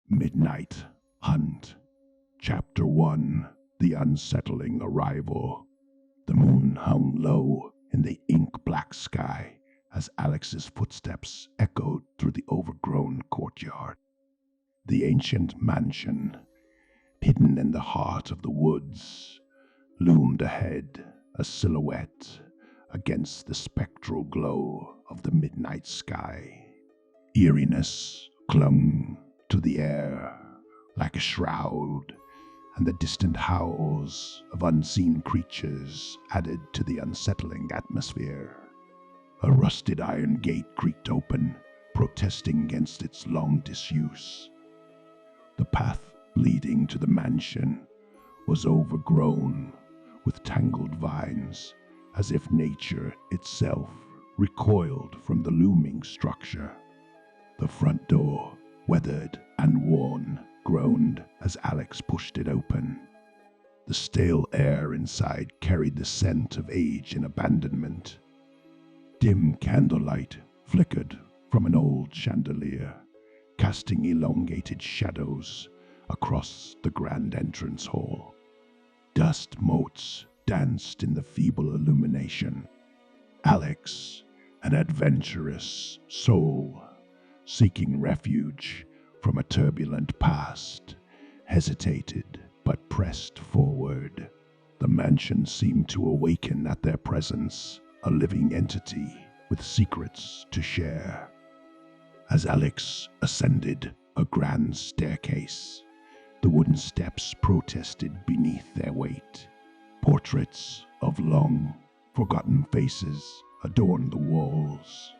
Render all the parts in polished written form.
Midnight Hunt. Chapter 1. The Unsettling Arrival. The moon hung low in the ink-black sky as Alex's footsteps echoed through the overgrown courtyard. The ancient mansion, hidden in the heart of the woods, loomed ahead, a silhouette against the spectral glow of the midnight sky. Eeriness clung to the air like a shroud, and the distant howls of unseen creatures added to the unsettling atmosphere. A rusted iron gate creaked open, protesting against its long disuse. The path leading to the mansion was overgrown with tangled vines, as if nature itself recoiled from the looming structure. The front door, weathered and worn, groaned as Alex pushed it open. The stale air inside carried the scent of age and abandonment. Dim candlelight flickered from an old chandelier, casting elongated shadows across the grand entrance hall. Dust motes danced in the feeble illumination. Alex, an adventurous soul, seeking refuge from a turbulent past, hesitated but pressed forward. The mansion seemed to awaken at their presence, a living entity with secrets to share. As Alex ascended a grand staircase, the wooden steps protested beneath their weight. Portraits of long forgotten faces adorned the walls,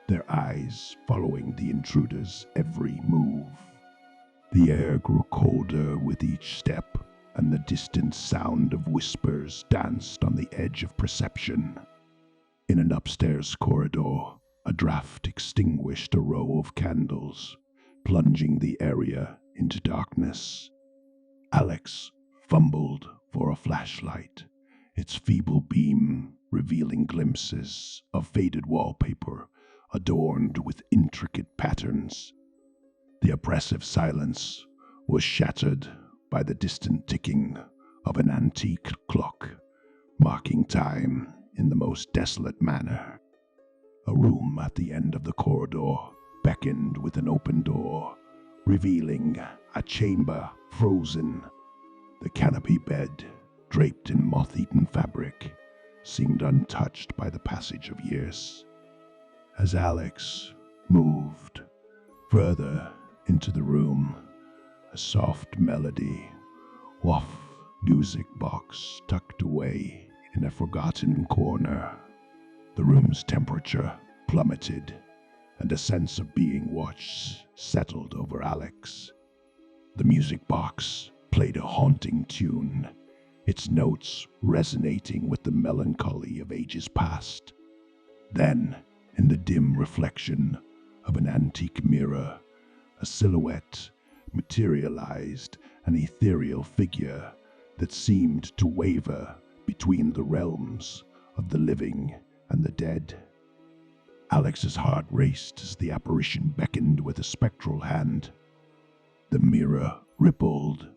their eyes following the intruder's every move. The air grew colder with each step, and the distant sound of whispers danced on the edge of perception. In an upstairs corridor, a draft extinguished a row of candles, plunging the area into darkness. Alex fumbled for a flashlight, its feeble beam revealing glimpses of faded wallpaper adorned with intricate patterns. The oppressive silence was shattered by the distant ticking of an antique clock, marking time in the most desolate manner. A room at the end of the corridor beckoned with an open door, revealing a chamber frozen. The canopy bed, draped in moth-eaten fabric, seemed untouched by the passage of years. As Alex moved further into the room, a soft melody, music box tucked away in a forgotten corner. The room's temperature plummeted, and a sense of being watched settled over Alex. The music box played a haunting tune, its notes resonating with the melancholy of ages past. Then, in the dim reflection of an antique mirror, a silhouette materialized, an ethereal figure that seemed to waver between the realms of the living and the dead. Alex's heart raced as the apparition beckoned with a spectral hand. The mirror rippled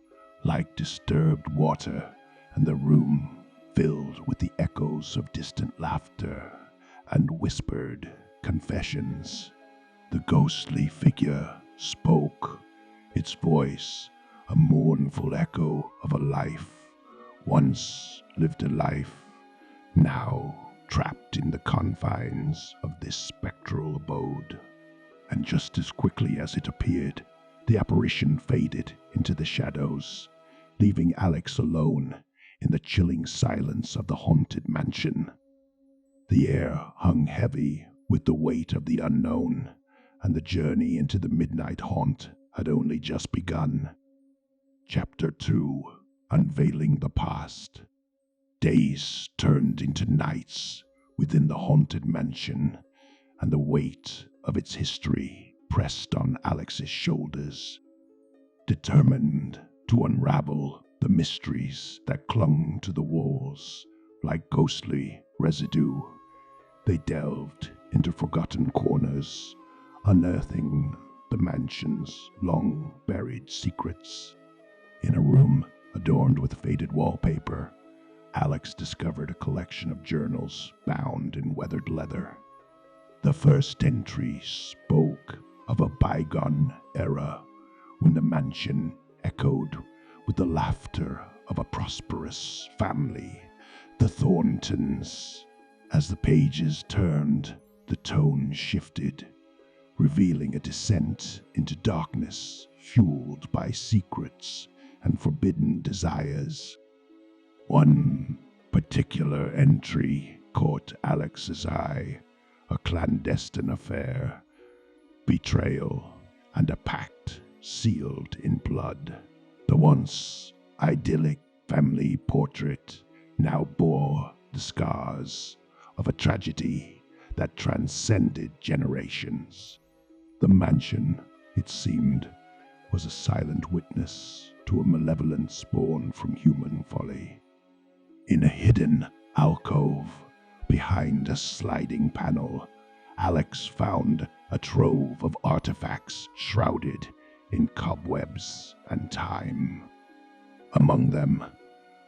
like disturbed water, and the room filled with the echoes of distant laughter and whispered confessions. The ghostly figure spoke, its voice a mournful echo of a life once lived, a life now trapped in the confines of this spectral abode. And just as quickly as it appeared, the apparition faded into the shadows, leaving Alex alone in the chilling silence of the haunted mansion. The air hung heavy with the weight of the unknown, and the journey into the midnight haunt had only just begun. Chapter 2. Unveiling the Past. Days turned into nights within the haunted mansion, and the weight of its history pressed on Alex's shoulders. Determined to unravel the mysteries that clung to the walls like ghostly residue, they delved into forgotten corners, unearthing the mansion's long-buried secrets. In a room adorned with faded wallpaper, Alex discovered a collection of journals bound in weathered leather. The first entry spoke of a bygone era when the mansion echoed with the laughter of a prosperous family, the Thorntons. As the pages turned, the tone shifted, revealing a descent into darkness fueled by secrets and forbidden desires. One particular entry caught Alex's eye, a clandestine affair, betrayal, and a pact sealed in blood. The once idyllic family portrait now bore the scars of a tragedy that transcended generations. The mansion, it seemed, was a silent witness to a malevolence born from human folly. In a hidden alcove behind a sliding panel, Alex found a trove of artifacts shrouded in cobwebs and time. Among them,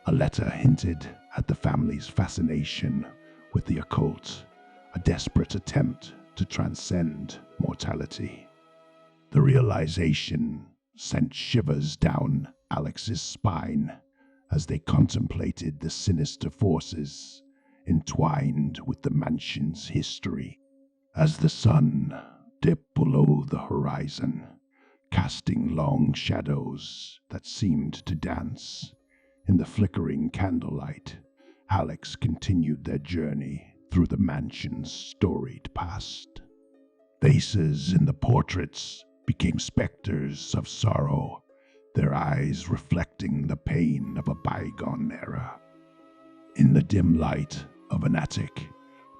a letter hinted at the family's fascination with the occult, a desperate attempt to transcend mortality. The realization sent shivers down Alex's spine as they contemplated the sinister forces entwined with the mansion's history. As the sun dipped below the horizon, casting long shadows that seemed to dance in the flickering candlelight, Alex continued their journey through the mansion's storied past. Faces in the portraits became specters of sorrow, their eyes reflecting the pain of a bygone era. In the dim light of an attic,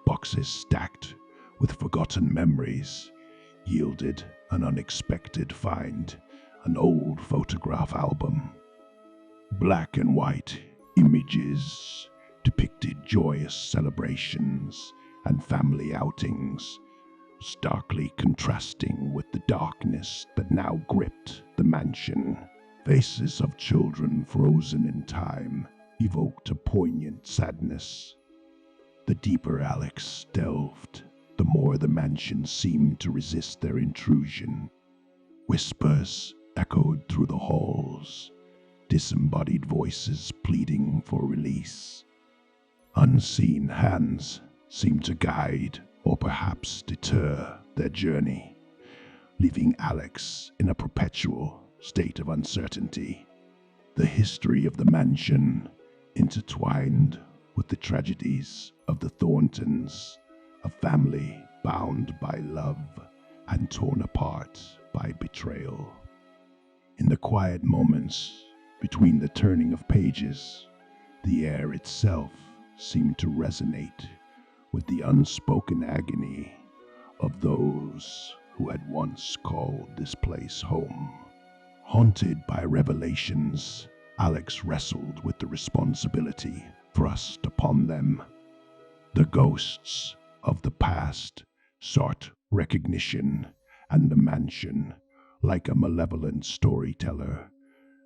boxes stacked with forgotten memories yielded an unexpected find, an old photograph album. Black and white images depicted joyous celebrations and family outings, starkly contrasting with the darkness that now gripped the mansion. Faces of children frozen in time evoked a poignant sadness. The deeper Alex delved, the more the mansion seemed to resist their intrusion. Whispers echoed through the halls, disembodied voices pleading for release. Unseen hands seemed to guide or perhaps deter their journey, leaving Alex in a perpetual state of uncertainty. The history of the mansion intertwined with the tragedies of the Thorntons, a family bound by love and torn apart by betrayal. In the quiet moments between the turning of pages, the air itself seemed to resonate with the unspoken agony of those who had once called this place home. Haunted by revelations, Alex wrestled with the responsibility thrust upon them. The ghosts of the past sought recognition, and the mansion, like a malevolent storyteller,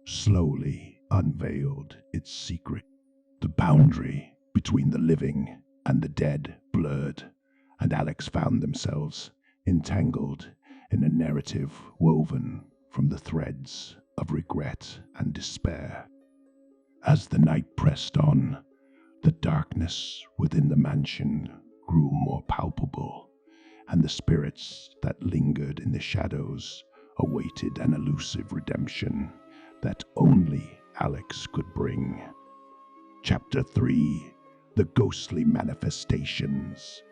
slowly unveiled its secret. The boundary between the living and the dead blurred, and Alex found themselves entangled in a narrative woven from the threads of regret and despair. As the night pressed on, the darkness within the mansion grew more palpable, and the spirits that lingered in the shadows awaited an elusive redemption that only Alex could bring. Chapter 3: The Ghostly Manifestations.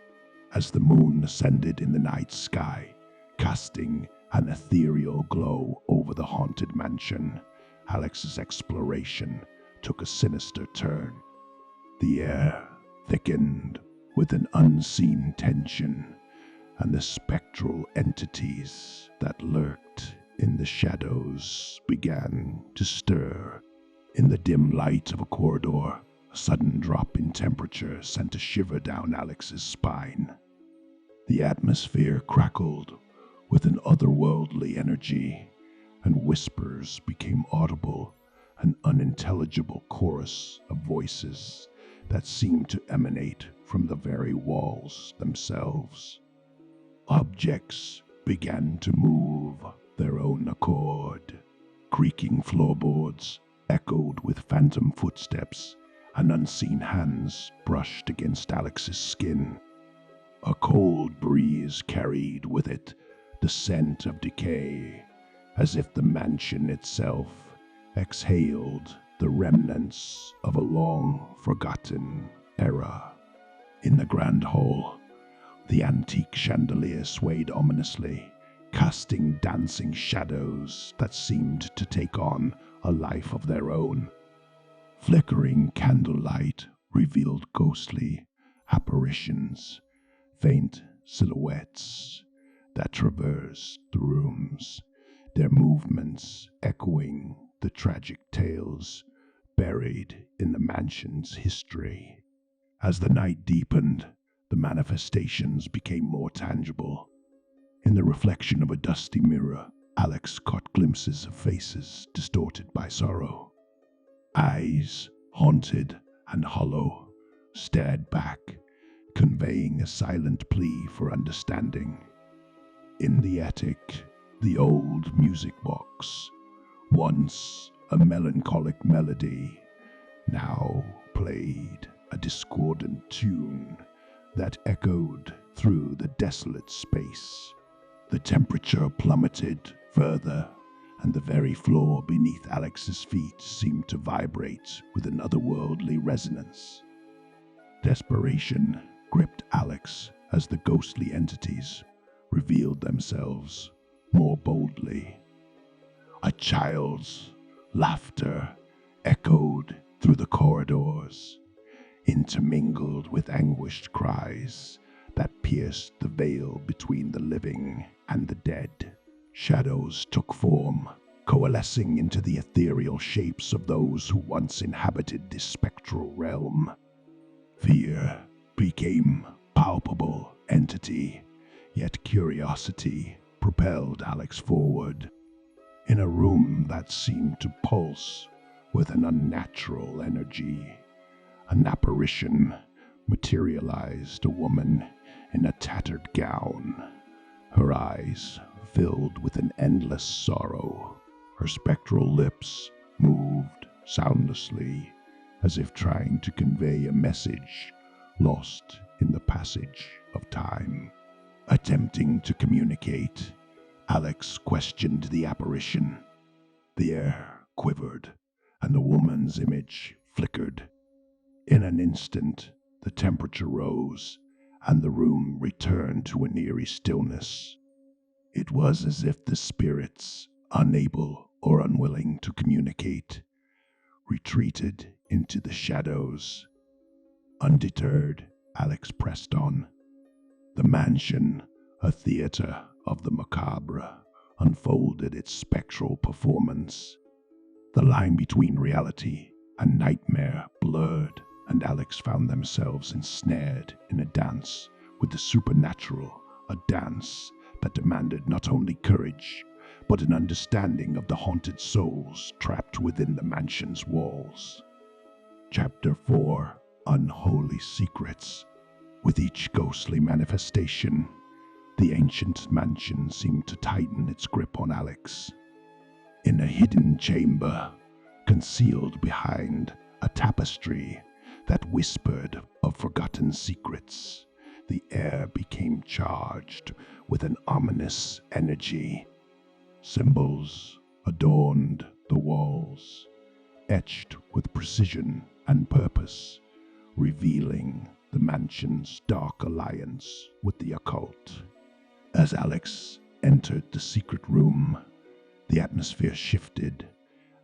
As the moon ascended in the night sky, casting an ethereal glow over the haunted mansion, Alex's exploration took a sinister turn. The air thickened with an unseen tension, and the spectral entities that lurked in the shadows began to stir. In the dim light of a corridor, a sudden drop in temperature sent a shiver down Alex's spine. The atmosphere crackled with an otherworldly energy, and whispers became audible, an unintelligible chorus of voices that seemed to emanate from the very walls themselves. Objects began to move their own accord. Creaking floorboards echoed with phantom footsteps, and unseen hands brushed against Alex's skin. A cold breeze carried with it the scent of decay, as if the mansion itself exhaled the remnants of a long-forgotten era. In the grand hall, the antique chandelier swayed ominously, casting dancing shadows that seemed to take on a life of their own. Flickering candlelight revealed ghostly apparitions, faint silhouettes that traversed the rooms, their movements echoing the tragic tales buried in the mansion's history. As the night deepened, the manifestations became more tangible. In the reflection of a dusty mirror, Alex caught glimpses of faces distorted by sorrow. Eyes, haunted and hollow, stared back, conveying a silent plea for understanding. In the attic, the old music box, once a melancholic melody, now played a discordant tune that echoed through the desolate space. The temperature plummeted further, and the very floor beneath Alex's feet seemed to vibrate with an otherworldly resonance. Desperation gripped Alex as the ghostly entities revealed themselves more boldly. A child's laughter echoed through the corridors, intermingled with anguished cries that pierced the veil between the living and the dead. Shadows took form, coalescing into the ethereal shapes of those who once inhabited this spectral realm. Fear became a palpable entity, yet curiosity propelled Alex forward. In a room that seemed to pulse with an unnatural energy, an apparition materialized, a woman in a tattered gown, her eyes filled with an endless sorrow. Her spectral lips moved soundlessly, as if trying to convey a message lost in the passage of time. Attempting to communicate, Alex questioned the apparition. The air quivered, and the woman's image flickered. In an instant, the temperature rose, and the room returned to an eerie stillness. It was as if the spirits, unable or unwilling to communicate, retreated into the shadows. Undeterred, Alex pressed on. The mansion, a theater of the macabre, unfolded its spectral performance. The line between reality and nightmare blurred, and Alex found themselves ensnared in a dance with the supernatural, a dance that demanded not only courage, but an understanding of the haunted souls trapped within the mansion's walls. Chapter 4: Unholy Secrets. With each ghostly manifestation, the ancient mansion seemed to tighten its grip on Alex. In a hidden chamber, concealed behind a tapestry that whispered of forgotten secrets, the air became charged with an ominous energy. Symbols adorned the walls, etched with precision and purpose, revealing the mansion's dark alliance with the occult. As Alex entered the secret room, the atmosphere shifted,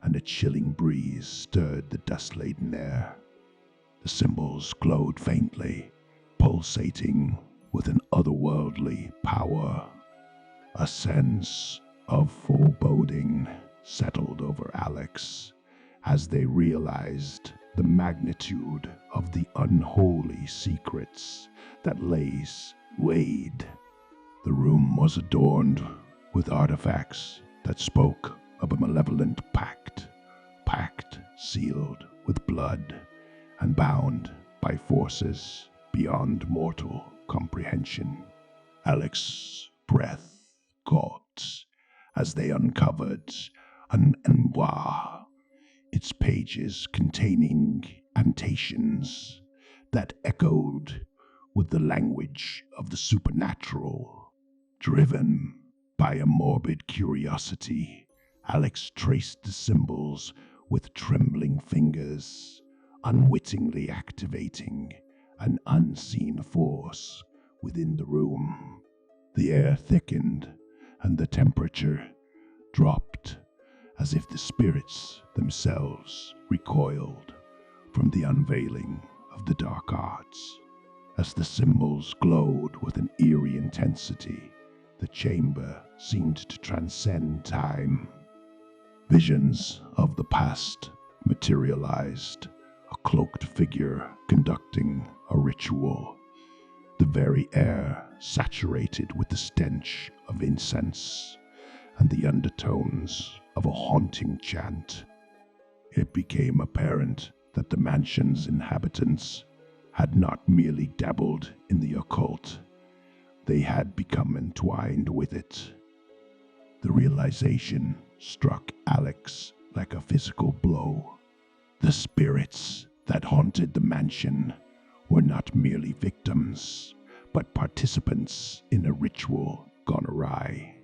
and a chilling breeze stirred the dust-laden air. The symbols glowed faintly, pulsating with an otherworldly power. A sense of foreboding settled over Alex as they realized the magnitude of the unholy secrets that laid The room was adorned with artifacts that spoke of a malevolent pact sealed with blood and bound by forces beyond mortal comprehension. Alex's breath caught as they uncovered an envoi, its pages containing annotations that echoed with the language of the supernatural. Driven by a morbid curiosity, Alex traced the symbols with trembling fingers, unwittingly activating an unseen force within the room. The air thickened and the temperature dropped as if the spirits themselves recoiled from the unveiling of the dark arts. As the symbols glowed with an eerie intensity, the chamber seemed to transcend time. Visions of the past materialized, a cloaked figure conducting a ritual, the very air saturated with the stench of incense and the undertones of a haunting chant. It became apparent that the mansion's inhabitants had not merely dabbled in the occult, they had become entwined with it. The realization struck Alex like a physical blow. The spirits that haunted the mansion were not merely victims, but participants in a ritual gone awry.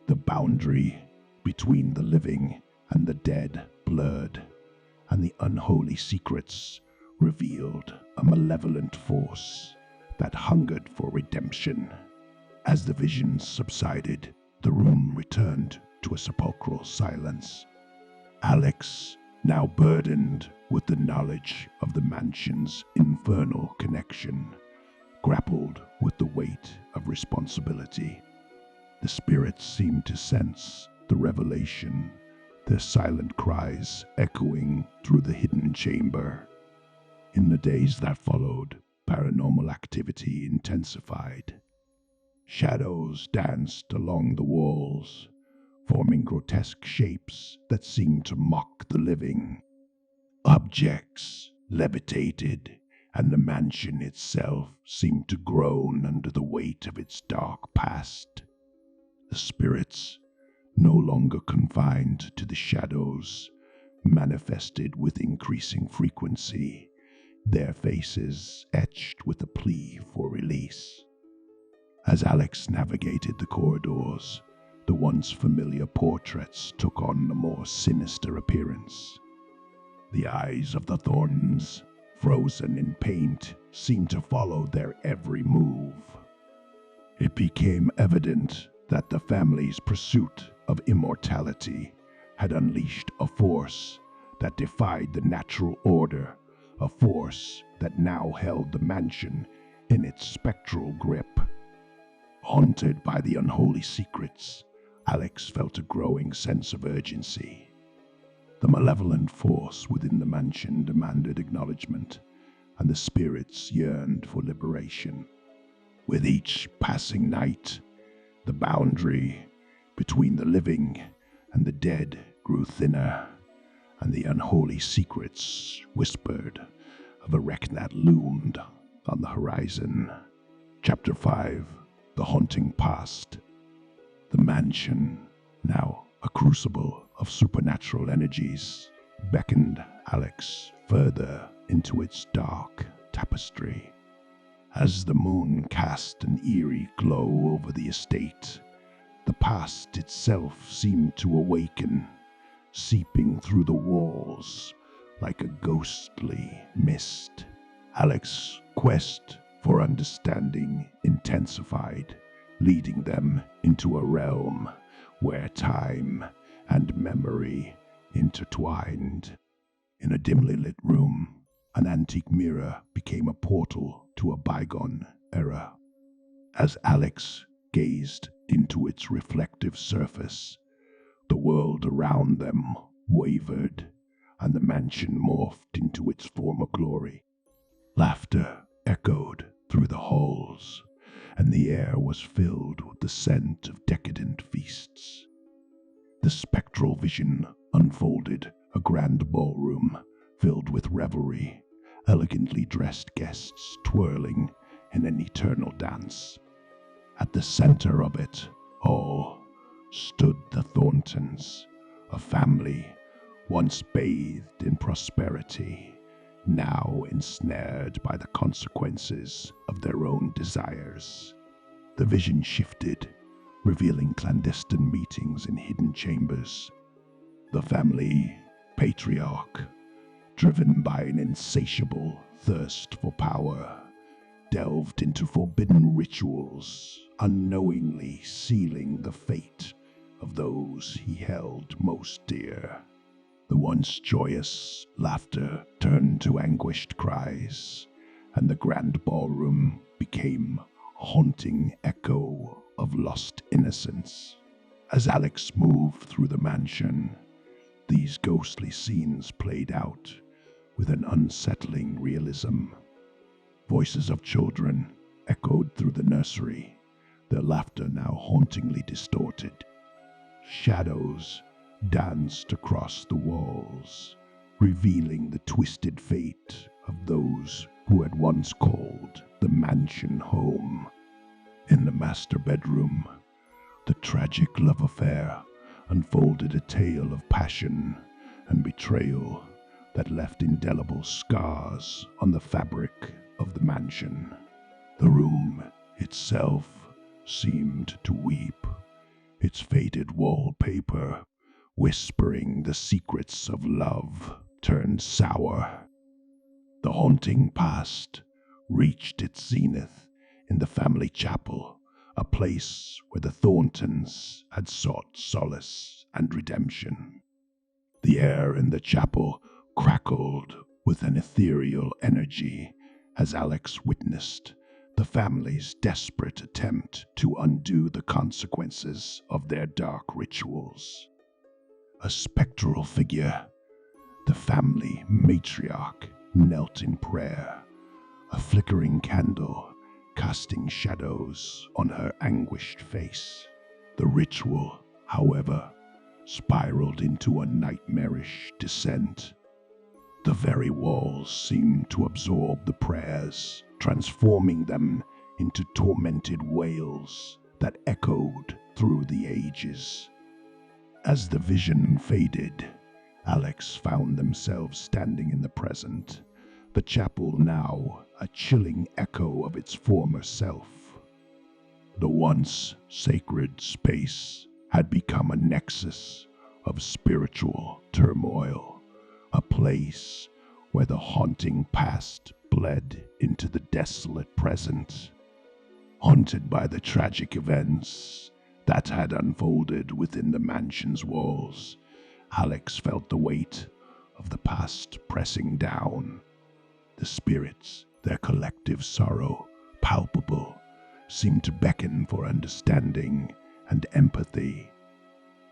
The boundary between the living and the dead blurred, and the unholy secrets revealed a malevolent force that hungered for redemption. As the visions subsided, the room returned to a sepulchral silence. Alex, now burdened with the knowledge of the mansion's infernal connection, grappled with the weight of responsibility. The spirits seemed to sense the revelation, their silent cries echoing through the hidden chamber. In the days that followed, paranormal activity intensified. Shadows danced along the walls, forming grotesque shapes that seemed to mock the living. Objects levitated, and the mansion itself seemed to groan under the weight of its dark past. The spirits, no longer confined to the shadows, manifested with increasing frequency, their faces etched with a plea for release. As Alex navigated the corridors, the once familiar portraits took on a more sinister appearance. The eyes of the Thorntons, frozen in paint, seemed to follow their every move. It became evident that the family's pursuit of immortality had unleashed a force that defied the natural order, a force that now held the mansion in its spectral grip. Haunted by the unholy secrets, Alex felt a growing sense of urgency. The malevolent force within the mansion demanded acknowledgement, and the spirits yearned for liberation. With each passing night, the boundary between the living and the dead grew thinner, and the unholy secrets whispered of a wreck that loomed on the horizon. Chapter 5: The Haunting Past. The mansion, now a crucible of supernatural energies, beckoned Alex further into its dark tapestry. As the moon cast an eerie glow over the estate, the past itself seemed to awaken, seeping through the walls like a ghostly mist. Alex's quest for understanding intensified, leading them into a realm where time and memory intertwined. In a dimly lit room, an antique mirror became a portal to a bygone era. As Alex gazed into its reflective surface, the world around them wavered, and the mansion morphed into its former glory. Laughter echoed through the halls, and the air was filled with the scent of decadent feasts. The spectral vision unfolded a grand ballroom filled with revelry, elegantly dressed guests twirling in an eternal dance. At the center of it all stood the Thorntons, a family once bathed in prosperity, now ensnared by the consequences of their own desires. The vision shifted, revealing clandestine meetings in hidden chambers. The family patriarch, driven by an insatiable thirst for power, delved into forbidden rituals, unknowingly sealing the fate of those he held most dear. The once joyous laughter turned to anguished cries, and the grand ballroom became a haunting echo of lost innocence. As Alex moved through the mansion, these ghostly scenes played out with an unsettling realism. Voices of children echoed through the nursery, their laughter now hauntingly distorted. Shadows danced across the walls, revealing the twisted fate of those who had once called the mansion home. In the master bedroom, the tragic love affair unfolded a tale of passion and betrayal that left indelible scars on the fabric of the mansion. The room itself seemed to weep, its faded wallpaper whispering the secrets of love turned sour. The haunting past reached its zenith in the family chapel, a place where the Thorntons had sought solace and redemption. The air in the chapel crackled with an ethereal energy as Alex witnessed the family's desperate attempt to undo the consequences of their dark rituals. A spectral figure, the family matriarch, knelt in prayer, a flickering candle casting shadows on her anguished face. The ritual, however, spiraled into a nightmarish descent. The very walls seemed to absorb the prayers, transforming them into tormented wails that echoed through the ages. As the vision faded, Alex found themselves standing in the present, the chapel now a chilling echo of its former self. The once sacred space had become a nexus of spiritual turmoil, a place where the haunting past bled into the desolate present. Haunted by the tragic events that had unfolded within the mansion's walls, Alex felt the weight of the past pressing down. The spirits, their collective sorrow palpable, seemed to beckon for understanding and empathy.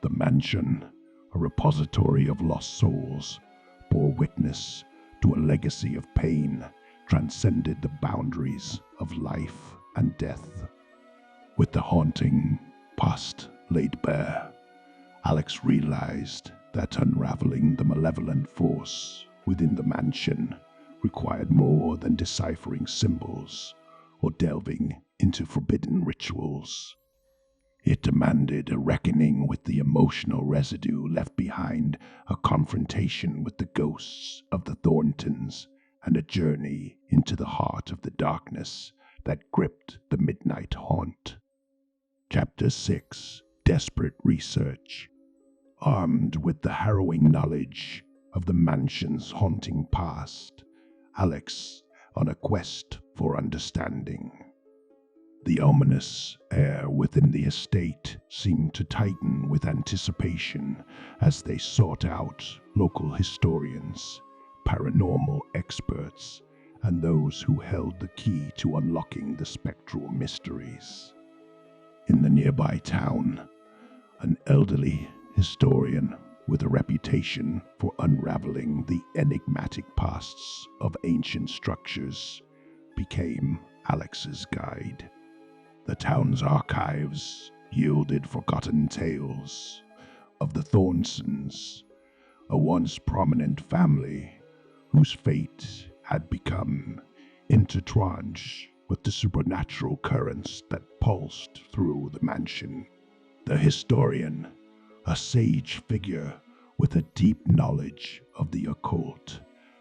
The mansion, a repository of lost souls, bore witness to a legacy of pain transcended the boundaries of life and death. With the haunting past laid bare, Alex realized that unraveling the malevolent force within the mansion required more than deciphering symbols or delving into forbidden rituals. It demanded a reckoning with the emotional residue left behind, a confrontation with the ghosts of the Thorntons, and a journey into the heart of the darkness that gripped the midnight haunt. Chapter 6: Desperate Research. Armed with the harrowing knowledge of the mansion's haunting past, Alex on a quest for understanding. The ominous air within the estate seemed to tighten with anticipation as they sought out local historians, paranormal experts, and those who held the key to unlocking the spectral mysteries. In the nearby town, an elderly historian with a reputation for unraveling the enigmatic pasts of ancient structures became Alex's guide. The town's archives yielded forgotten tales of the Thornsons, a once prominent family whose fate had become intertwined with the supernatural currents that pulsed through the mansion. The historian, a sage figure with a deep knowledge of the occult,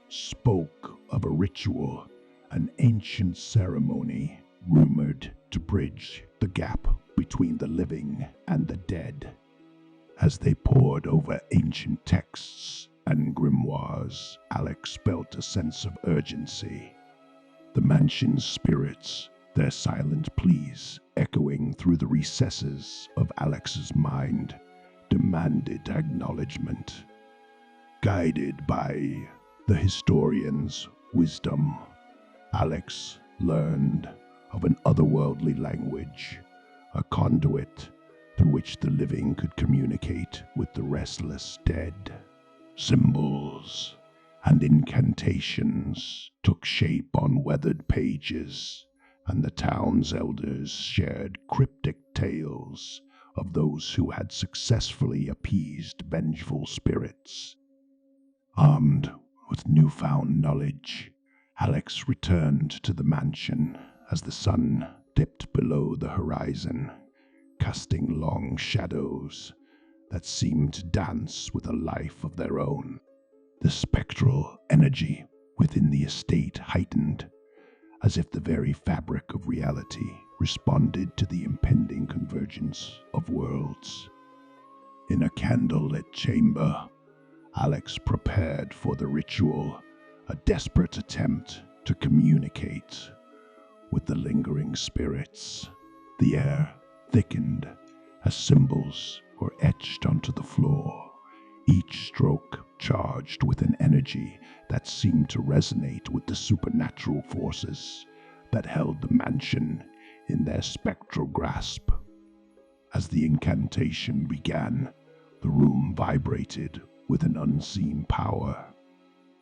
spoke of a ritual, an ancient ceremony rumored to bridge the gap between the living and the dead. As they pored over ancient texts and grimoires, Alex felt a sense of urgency. The mansion's spirits, their silent pleas echoing through the recesses of Alex's mind, demanded acknowledgement. Guided by the historian's wisdom, Alex learned of an otherworldly language, a conduit through which the living could communicate with the restless dead. Symbols and incantations took shape on weathered pages, and the town's elders shared cryptic tales of those who had successfully appeased vengeful spirits. Armed with newfound knowledge, Alex returned to the mansion as the sun dipped below the horizon, casting long shadows that seemed to dance with a life of their own. The spectral energy within the estate heightened, as if the very fabric of reality responded to the impending convergence of worlds. In a candlelit chamber, Alex prepared for the ritual, a desperate attempt to communicate with the lingering spirits. The air thickened as symbols were etched onto the floor, each stroke charged with an energy that seemed to resonate with the supernatural forces that held the mansion in their spectral grasp. As the incantation began, the room vibrated with an unseen power.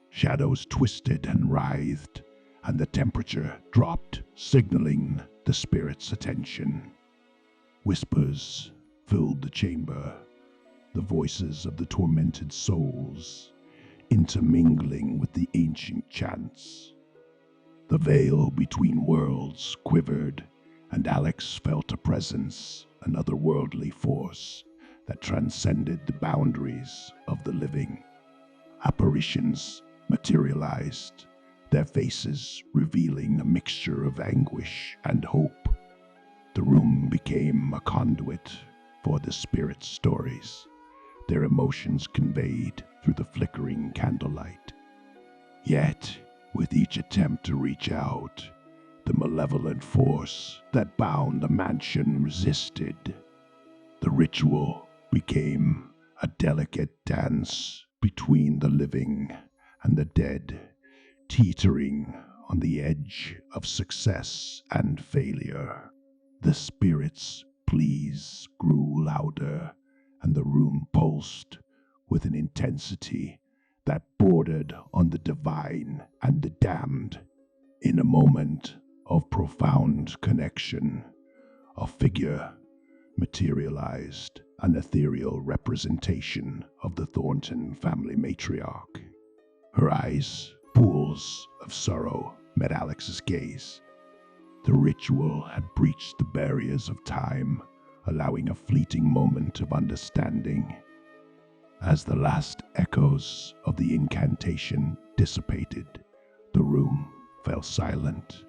Shadows twisted and writhed, and the temperature dropped, signaling the spirit's attention. Whispers filled the chamber, the voices of the tormented souls intermingling with the ancient chants. The veil between worlds quivered, and Alex felt a presence, an otherworldly force that transcended the boundaries of the living. Apparitions materialized, their faces revealing a mixture of anguish and hope. The room became a conduit for the spirit's stories, their emotions conveyed through the flickering candlelight. Yet, with each attempt to reach out, the malevolent force that bound the mansion resisted. The ritual became a delicate dance between the living and the dead, teetering on the edge of success and failure. The spirit's pleas grew louder, and the room pulsed with an intensity that bordered on the divine and the damned. In a moment of profound connection, a figure materialized, an ethereal representation of the Thornton family matriarch. Her eyes, pools of sorrow, met Alex's gaze. The ritual had breached the barriers of time, allowing a fleeting moment of understanding. As the last echoes of the incantation dissipated, the room fell silent.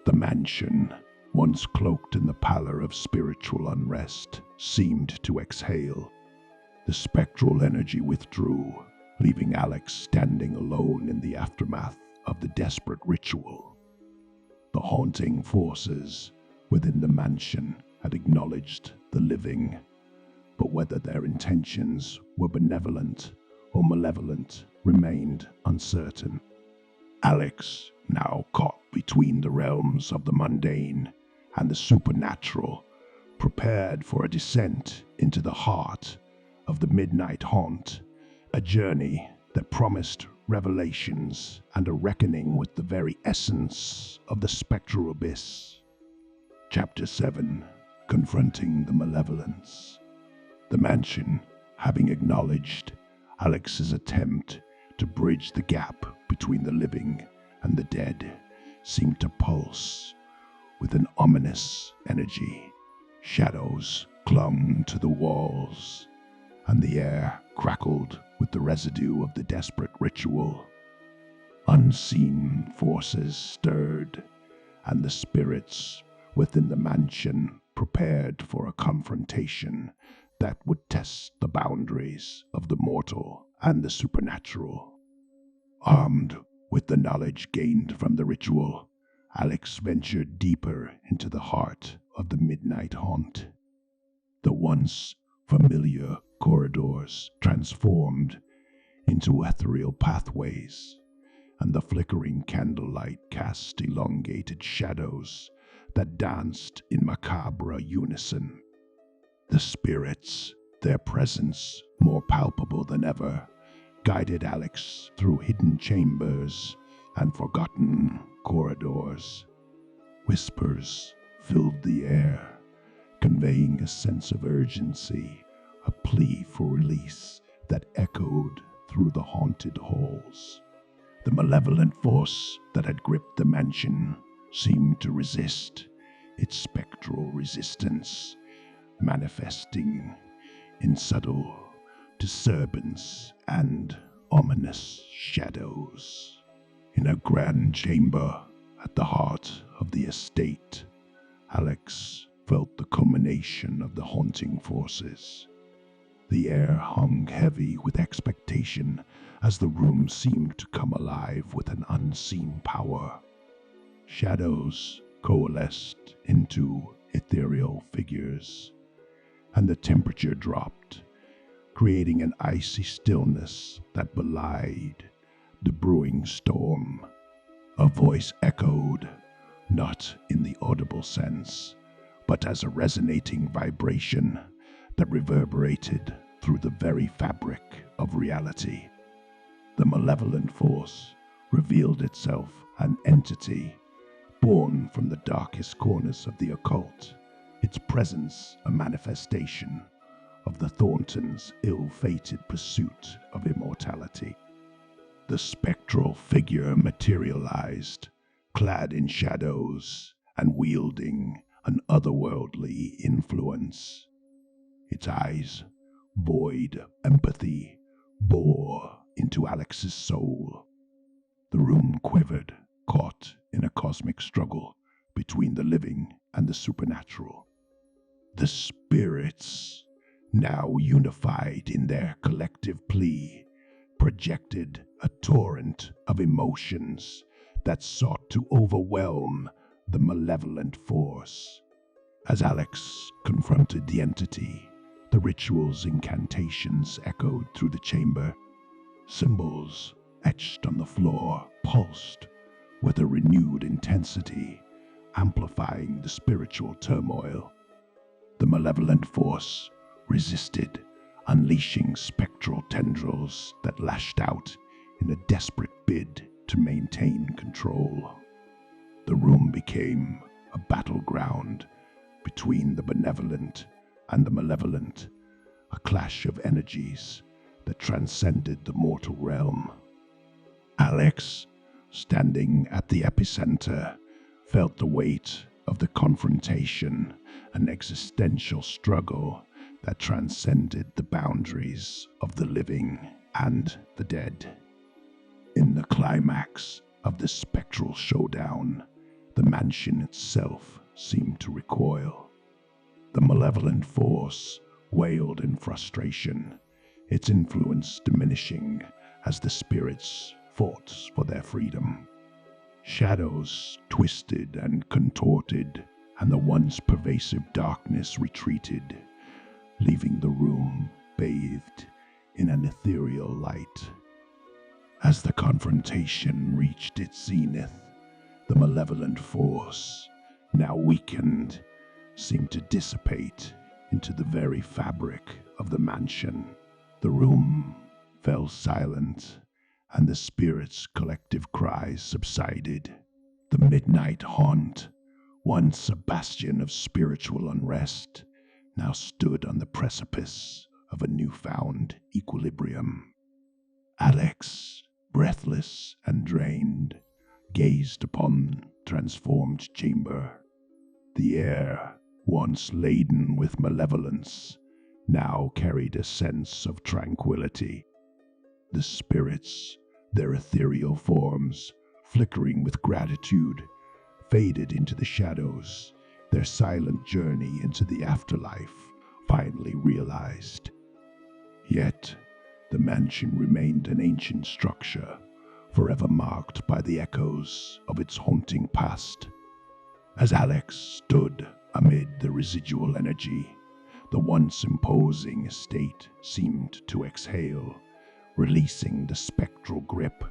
The mansion, once cloaked in the pallor of spiritual unrest, seemed to exhale. The spectral energy withdrew, leaving Alex standing alone in the aftermath of the desperate ritual. The haunting forces within the mansion had acknowledged the living, but whether their intentions were benevolent or malevolent remained uncertain. Alex, now caught between the realms of the mundane and the supernatural, prepared for a descent into the heart of the midnight haunt, a journey that promised revelations and a reckoning with the very essence of the spectral abyss. Chapter 7. Confronting the Malevolence. The mansion, having acknowledged Alex's attempt to bridge the gap between the living and the dead, seemed to pulse with an ominous energy. Shadows clung to the walls, and the air crackled with the residue of the desperate ritual. Unseen forces stirred, and the spirits within the mansion prepared for a confrontation that would test the boundaries of the mortal and the supernatural. Armed with the knowledge gained from the ritual, Alex ventured deeper into the heart of the midnight haunt. The once familiar corridors transformed into ethereal pathways, and the flickering candlelight cast elongated shadows that danced in macabre unison. The spirits, their presence more palpable than ever, guided Alex through hidden chambers and forgotten corridors. Whispers filled the air, conveying a sense of urgency, a plea for release that echoed through the haunted halls. The malevolent force that had gripped the mansion seemed to resist, its spectral resistance manifesting in subtle disturbance and ominous shadows. In a grand chamber at the heart of the estate, Alex felt the culmination of the haunting forces. The air hung heavy with expectation as the room seemed to come alive with an unseen power. Shadows coalesced into ethereal figures, and the temperature dropped, creating an icy stillness that belied the brewing storm. A voice echoed, not in the audible sense, but as a resonating vibration that reverberated through the very fabric of reality. The malevolent force revealed itself an entity born from the darkest corners of the occult, its presence a manifestation of the Thorntons' ill-fated pursuit of immortality. The spectral figure materialized, clad in shadows and wielding an otherworldly influence. Its eyes, void of empathy, bore into Alex's soul. The room quivered, caught in a cosmic struggle between the living and the supernatural. The spirits, now unified in their collective plea, projected a torrent of emotions that sought to overwhelm the malevolent force. As Alex confronted the entity, the ritual's incantations echoed through the chamber. Symbols etched on the floor pulsed with a renewed intensity, amplifying the spiritual turmoil. The malevolent force resisted, unleashing spectral tendrils that lashed out in a desperate bid to maintain control. The room became a battleground between the benevolent and the malevolent, a clash of energies that transcended the mortal realm. Alex, standing at the epicenter, felt the weight of the confrontation, an existential struggle that transcended the boundaries of the living and the dead. In the climax of the spectral showdown, the mansion itself seemed to recoil. The malevolent force wailed in frustration, its influence diminishing as the spirits fought for their freedom. Shadows twisted and contorted, and the once pervasive darkness retreated, leaving the room bathed in an ethereal light. As the confrontation reached its zenith, the malevolent force, now weakened, seemed to dissipate into the very fabric of the mansion. The room fell silent, and the spirits' collective cries subsided. The midnight haunt once a bastion of spiritual unrest, now stood on the precipice of a newfound equilibrium. Alex, breathless and drained, gazed upon the transformed chamber. The air, once laden with malevolence, now carried a sense of tranquility. The spirits, their ethereal forms, flickering with gratitude, faded into the shadows, their silent journey into the afterlife finally realized. Yet, the mansion remained an ancient structure, forever marked by the echoes of its haunting past. As Alex stood amid the residual energy, the once imposing estate seemed to exhale, releasing the spectral grip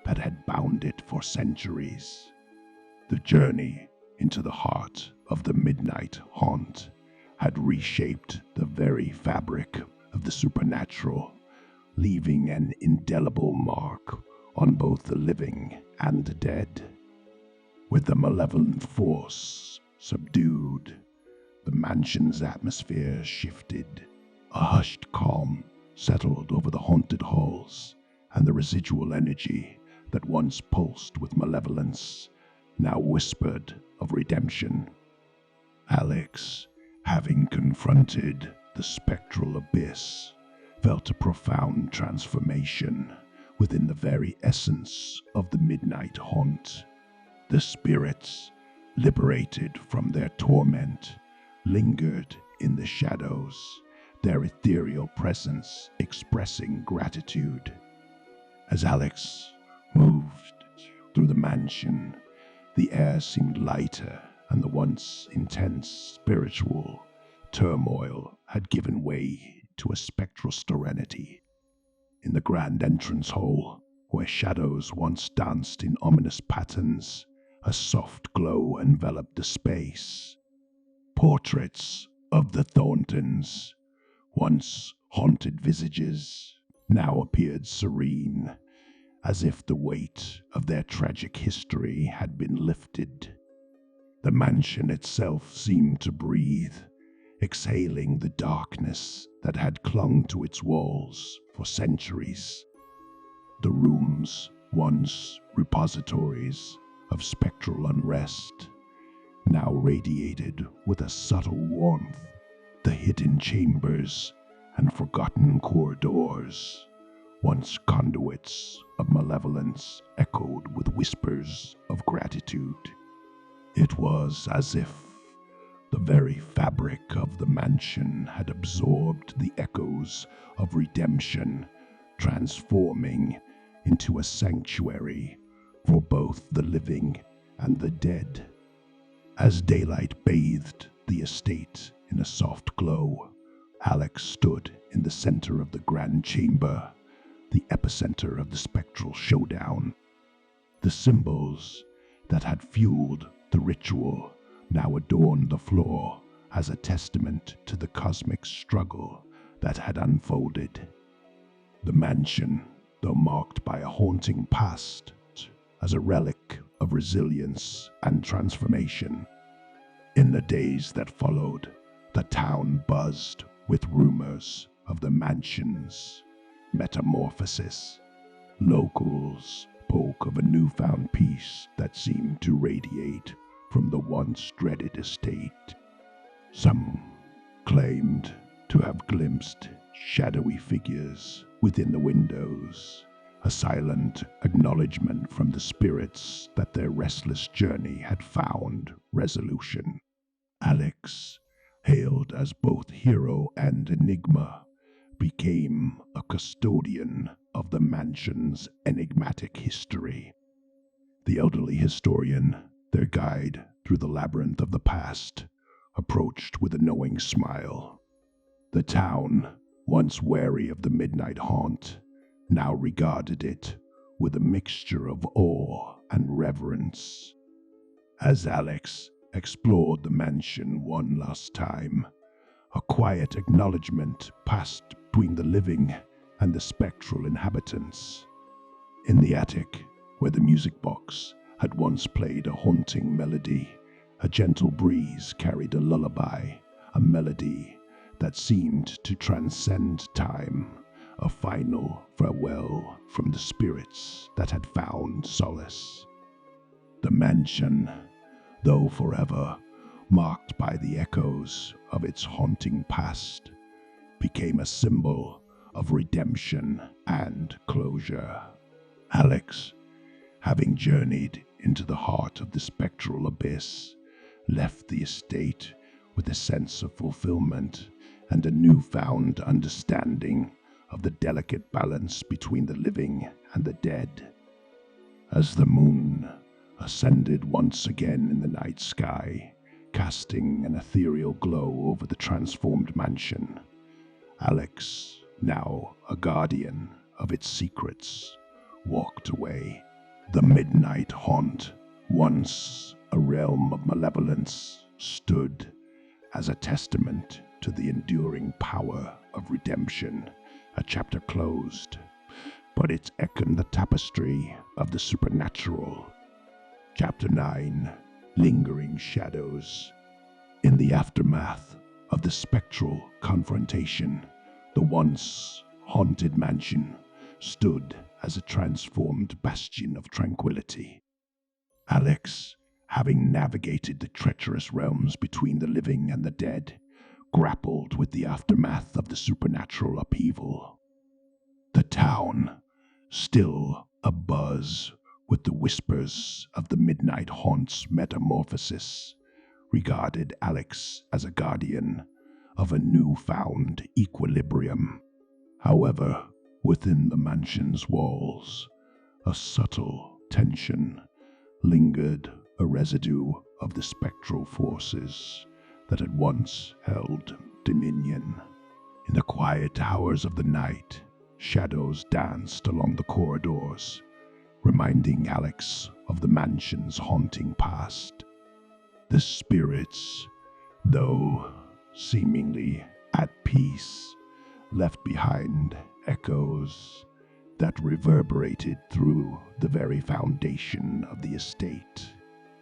that had bound it for centuries. The journey into the heart of the midnight haunt had reshaped the very fabric of the supernatural, leaving an indelible mark on both the living and the dead. With the malevolent force subdued, the mansion's atmosphere shifted. A hushed calm settled over the haunted halls, and the residual energy that once pulsed with malevolence now whispered of redemption. Alex, having confronted the spectral abyss, felt a profound transformation within the very essence of the midnight haunt. The spirits, liberated from their torment, lingered in the shadows, their ethereal presence expressing gratitude. As Alex moved through the mansion, the air seemed lighter, and the once intense spiritual turmoil had given way to a spectral serenity. In the grand entrance hall, where shadows once danced in ominous patterns, a soft glow enveloped the space. Portraits of the Thorntons, once haunted visages, now appeared serene, as if the weight of their tragic history had been lifted. The mansion itself seemed to breathe, exhaling the darkness that had clung to its walls for centuries. The rooms, once repositories of spectral unrest, now radiated with a subtle warmth. The hidden chambers and forgotten corridors, once conduits of malevolence, echoed with whispers of gratitude. It was as if the very fabric of the mansion had absorbed the echoes of redemption, transforming into a sanctuary for both the living and the dead. As daylight bathed the estate in a soft glow, Alex stood in the center of the grand chamber, the epicenter of the spectral showdown. The symbols that had fueled the ritual now adorned the floor as a testament to the cosmic struggle that had unfolded. The mansion, though marked by a haunting past, as a relic of resilience and transformation. In the days that followed, the town buzzed with rumors of the mansion's metamorphosis. Locals spoke of a newfound peace that seemed to radiate from the once dreaded estate. Some claimed to have glimpsed shadowy figures within the windows, a silent acknowledgement from the spirits that their restless journey had found resolution. Alex, hailed as both hero and enigma, became a custodian of the mansion's enigmatic history. The elderly historian, their guide through the labyrinth of the past, approached with a knowing smile. The town, once wary of the midnight haunt, now regarded it with a mixture of awe and reverence. As Alex explored the mansion one last time, a quiet acknowledgement passed between the living and the spectral inhabitants. In the attic, where the music box had once played a haunting melody, A gentle breeze carried a lullaby, a melody that seemed to transcend time, a final farewell from the spirits that had found solace. The mansion, though forever marked by the echoes of its haunting past, became a symbol of redemption and closure. Alex, having journeyed into the heart of the spectral abyss, left the estate with a sense of fulfillment and a newfound understanding of the delicate balance between the living and the dead. As the moon ascended once again in the night sky, casting an ethereal glow over the transformed mansion, Alex, now a guardian of its secrets, walked away. The midnight haunt, once a realm of malevolence, stood as a testament to the enduring power of redemption, a chapter closed, but it echoed the tapestry of the supernatural. Chapter 9, Lingering Shadows. In the aftermath of the spectral confrontation, the once haunted mansion stood as a transformed bastion of tranquility. Alex, having navigated the treacherous realms between the living and the dead, grappled with the aftermath of the supernatural upheaval. The town, still abuzz with the whispers of the midnight haunt's metamorphosis, regarded Alex as a guardian of a newfound equilibrium. However, within the mansion's walls, a subtle tension lingered, a residue of the spectral forces that had once held dominion. In the quiet hours of the night, shadows danced along the corridors, reminding Alex of the mansion's haunting past. The spirits, though seemingly at peace, left behind echoes that reverberated through the very foundation of the estate.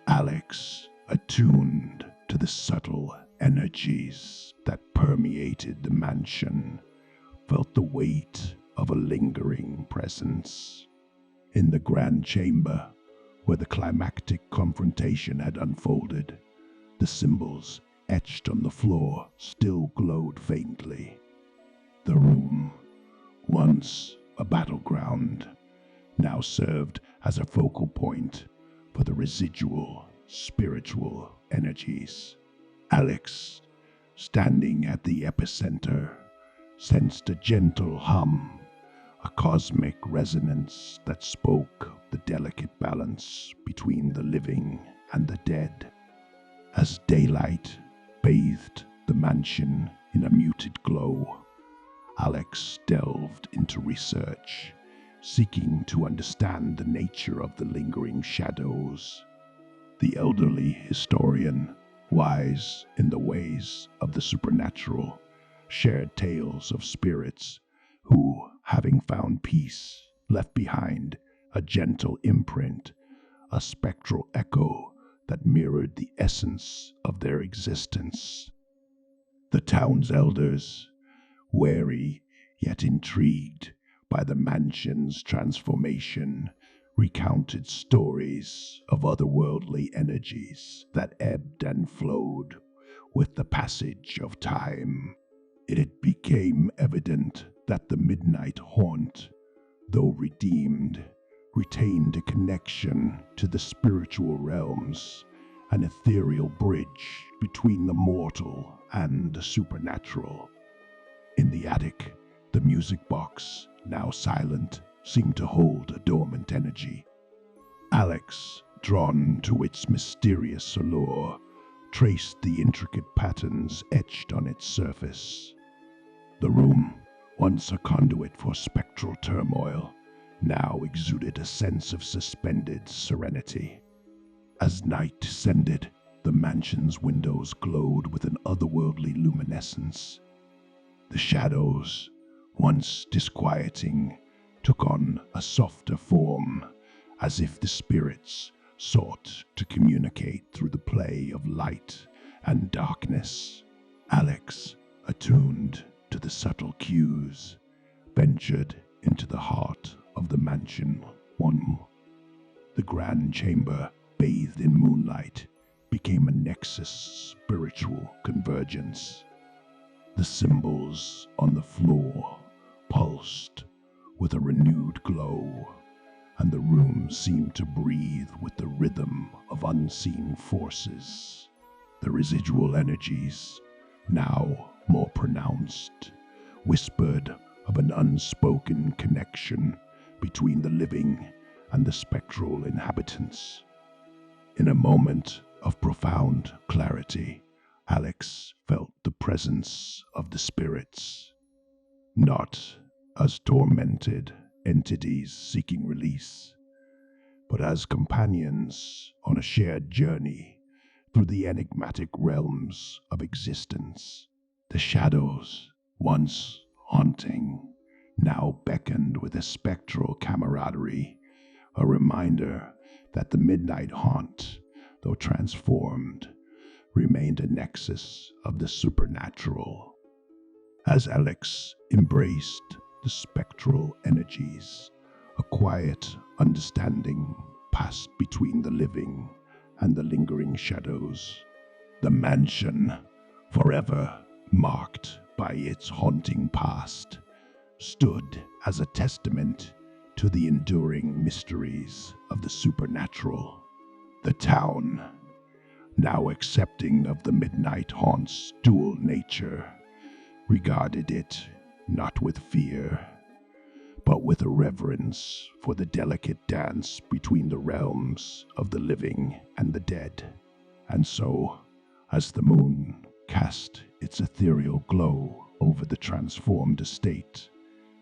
Alex, attuned to the subtle energies that permeated the mansion, felt the weight of a lingering presence. In the grand chamber, where the climactic confrontation had unfolded, the symbols etched on the floor still glowed faintly. The room, once a battleground, now served as a focal point for the residual spiritual energies. Alex, standing at the epicenter, sensed a gentle hum, a cosmic resonance that spoke the delicate balance between the living and the dead. As daylight bathed the mansion in a muted glow, Alex delved into research, seeking to understand the nature of the lingering shadows. The elderly historian, wise in the ways of the supernatural, shared tales of spirits who, having found peace, left behind a gentle imprint, a spectral echo that mirrored the essence of their existence. The town's elders, wary yet intrigued by the mansion's transformation, recounted stories of otherworldly energies that ebbed and flowed with the passage of time. It became evident that the midnight haunt, though redeemed, retained a connection to the spiritual realms, an ethereal bridge between the mortal and the supernatural. In the attic, the music box, now silent, seemed to hold a dormant energy. Alex, drawn to its mysterious allure, traced the intricate patterns etched on its surface. The room, once a conduit for spectral turmoil, now exuded a sense of suspended serenity. As night descended, the mansion's windows glowed with an otherworldly luminescence. The shadows, once disquieting, took on a softer form, as if the spirits sought to communicate through the play of light and darkness. Alex, attuned to the subtle cues, ventured into the heart of the mansion. The grand chamber, bathed in moonlight, became a nexus of spiritual convergence. The symbols on the floor pulsed with a renewed glow, and the room seemed to breathe with the rhythm of unseen forces. The residual energies, now more pronounced, whispered of an unspoken connection between the living and the spectral inhabitants. In a moment of profound clarity, Alex felt the presence of the spirits, not as tormented entities seeking release, but as companions on a shared journey through the enigmatic realms of existence. The shadows, once haunting, now beckoned with a spectral camaraderie, a reminder that the midnight haunt, though transformed, remained a nexus of the supernatural. As Alex embraced the spectral energies, a quiet understanding passed between the living and the lingering shadows. The mansion, forever marked by its haunting past, stood as a testament to the enduring mysteries of the supernatural. The town, now accepting of the midnight haunt's dual nature, regarded it not with fear, but with a reverence for the delicate dance between the realms of the living and the dead. And so, as the moon cast its ethereal glow over the transformed estate,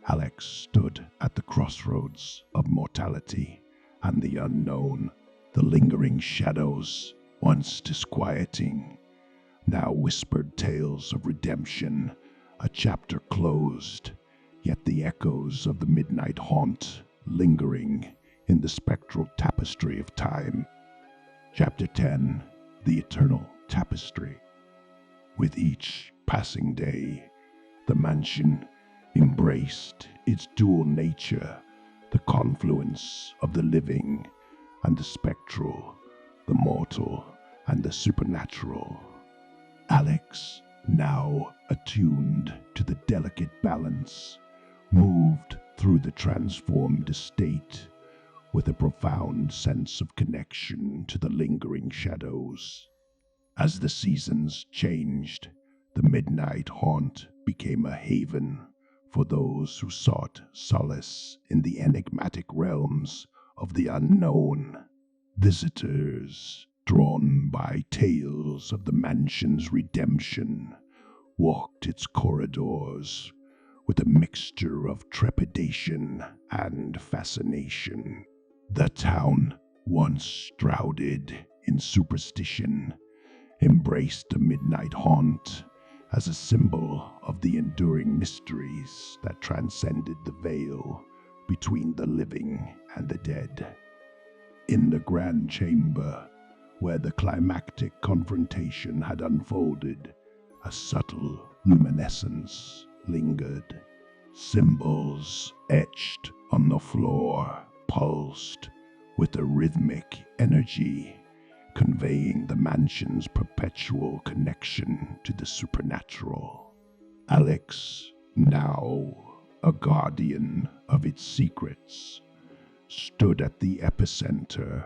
Alex stood at the crossroads of mortality and the unknown. The lingering shadows, once disquieting, now whispered tales of redemption, a chapter closed, yet the echoes of the midnight haunt lingering in the spectral tapestry of time. Chapter 10, The Eternal Tapestry. With each passing day, the mansion embraced its dual nature, the confluence of the living and the spectral, the mortal and the supernatural. Alex, now attuned to the delicate balance, moved through the transformed estate with a profound sense of connection to the lingering shadows. As the seasons changed, the midnight haunt became a haven for those who sought solace in the enigmatic realms of the unknown. Visitors, drawn by tales of the mansion's redemption, walked its corridors with a mixture of trepidation and fascination. The town, once shrouded in superstition, embraced the midnight haunt as a symbol of the enduring mysteries that transcended the veil between the living and the dead. In the grand chamber, where the climactic confrontation had unfolded, a subtle luminescence lingered. Symbols etched on the floor pulsed with a rhythmic energy, conveying the mansion's perpetual connection to the supernatural. Alex, now a guardian of its secrets, stood at the epicenter,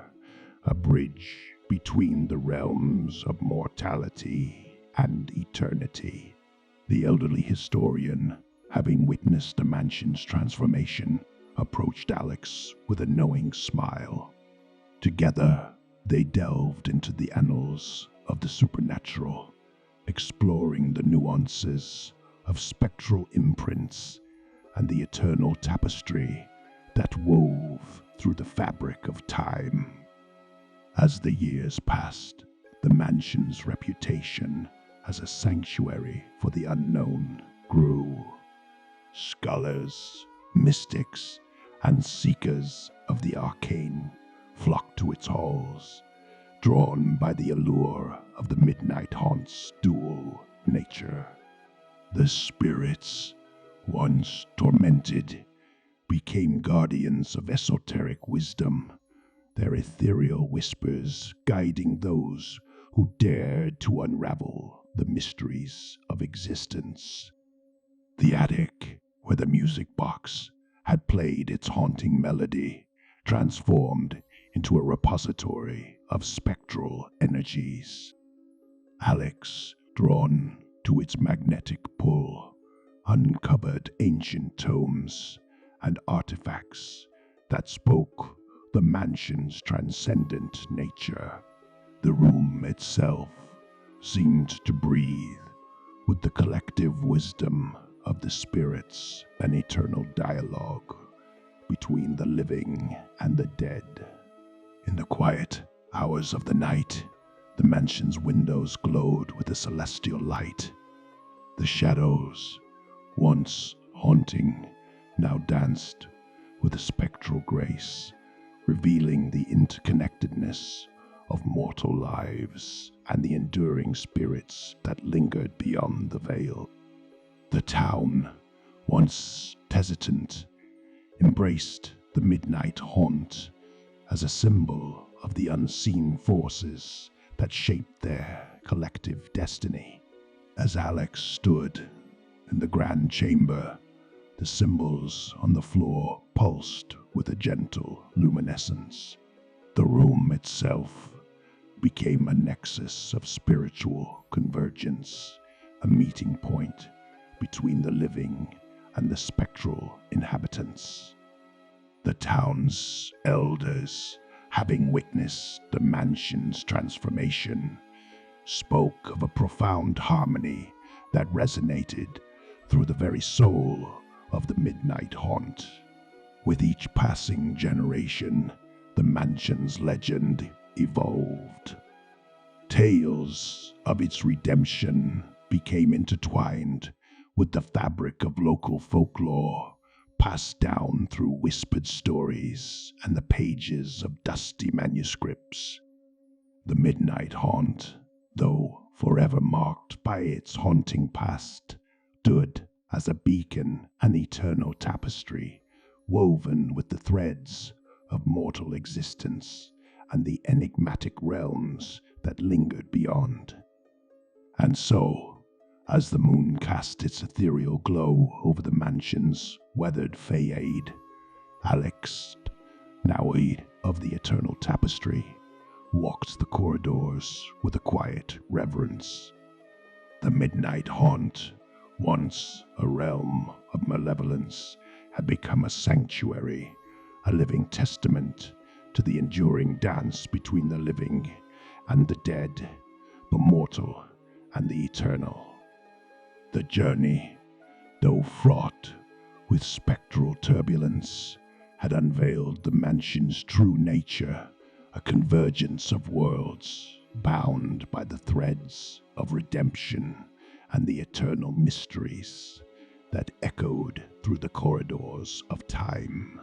a bridge between the realms of mortality and eternity. The elderly historian, having witnessed the mansion's transformation, approached Alex with a knowing smile. Together, they delved into the annals of the supernatural, exploring the nuances of spectral imprints and the eternal tapestry that wove through the fabric of time. As the years passed, the mansion's reputation as a sanctuary for the unknown grew. Scholars, mystics, and seekers of the arcane flocked to its halls, drawn by the allure of the midnight haunt's dual nature. The spirits, once tormented, became guardians of esoteric wisdom, their ethereal whispers guiding those who dared to unravel the mysteries of existence. The attic, where the music box had played its haunting melody, transformed into a repository of spectral energies. Alex, drawn to its magnetic pull, uncovered ancient tomes and artifacts that spoke the mansion's transcendent nature. The room itself seemed to breathe with the collective wisdom of the spirits, an eternal dialogue between the living and the dead. In the quiet hours of the night, the mansion's windows glowed with a celestial light. The shadows, once haunting, now danced with a spectral grace, revealing the interconnectedness of mortal lives and the enduring spirits that lingered beyond the veil. The town, once hesitant, embraced the midnight haunt as a symbol of the unseen forces that shaped their collective destiny. As Alex stood in the grand chamber, the symbols on the floor pulsed with a gentle luminescence. The room itself became a nexus of spiritual convergence, a meeting point between the living and the spectral inhabitants. The town's elders, having witnessed the mansion's transformation, spoke of a profound harmony that resonated through the very soul of the midnight haunt. With each passing generation, the mansion's legend evolved. Tales of its redemption became intertwined with the fabric of local folklore, passed down through whispered stories and the pages of dusty manuscripts. The midnight haunt, though forever marked by its haunting past, stood as a beacon, an eternal tapestry, woven with the threads of mortal existence and the enigmatic realms that lingered beyond. And so, as the moon cast its ethereal glow over the mansion's weathered facade, Alex, Naui of the eternal tapestry, walked the corridors with a quiet reverence. The midnight haunt, once a realm of malevolence, had become a sanctuary, a living testament to the enduring dance between the living and the dead, the mortal and the eternal. The journey, though fraught with spectral turbulence, had unveiled the mansion's true nature, a convergence of worlds bound by the threads of redemption and the eternal mysteries that echoed through the corridors of time.